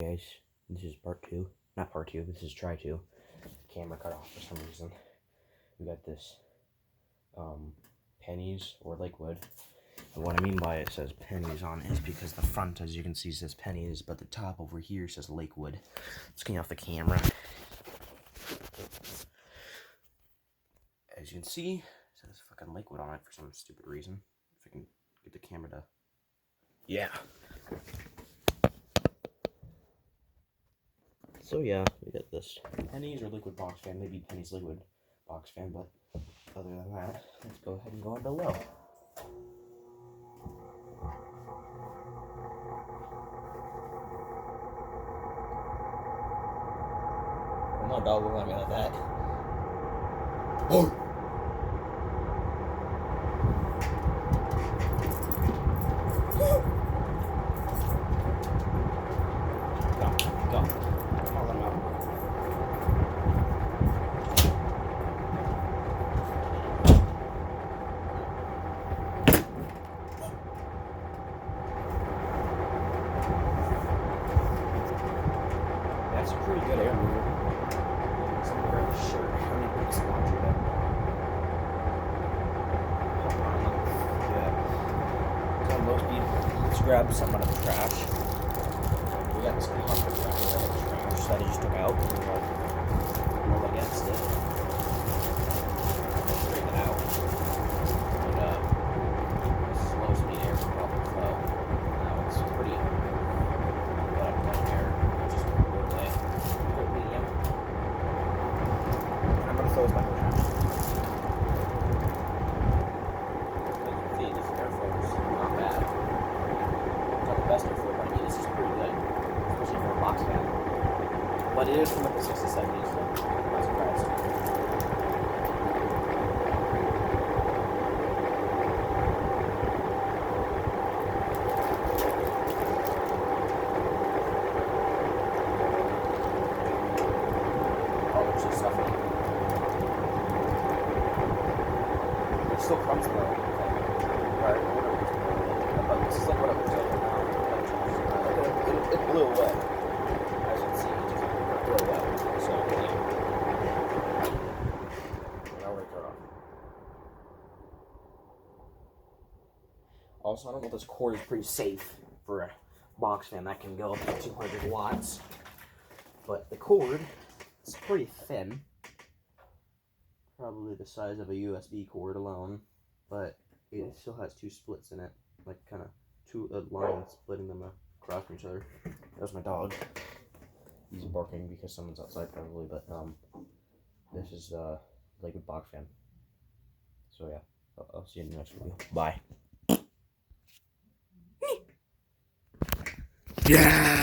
Guys, this is part 2. Not part 2, this is try 2. Camera cut off for some reason. We got this pennies or Lakewood. And what I mean by it says pennies on it is because the front, as you can see, says pennies, but the top over here says Lakewood. Let's get off the camera. As you can see, it says fucking Lakewood on it for some stupid reason. If I can get the camera to... Yeah. So yeah, we got this pennies or Liquid box fan, maybe pennies Liquid box fan, but other than that, let's go ahead and go on below. Well, my dog will let me like that. Oh! Go. I'll let him out. That's a pretty good air mover. I'm not really sure how many weeks laundry that. Hold on, yeah. So most people, let's grab some out of the trash. We got this comfort trash that I just took out. Roll against it. Straighten it out. And slow speed air probably flow. Now it's pretty air. Just go away. Put medium. And I'm gonna throw this back in the trash. See, this airflow is not bad. It's not the best airflow, but I mean, this is pretty good. Especially for a box fan. But it is from like the 60s, 70s, so I'm not surprised. Oh, there's just stuff in it. There's still crumbs in there. Alright, but this is like what I was saying now. It blew away. As you can see, it just blew away. So, yeah. Now we're gonna turn it off. Also, I don't know if this cord is pretty safe for a box fan that can go up to 200 watts. But the cord is pretty thin. Probably the size of a USB cord alone. But it still has 2 splits in it. Like, kind of 2 lines splitting them across from each other. There's my dog. He's barking because someone's outside probably, but this is like a box fan. So yeah, I'll see you in the next video. Bye. Yeah.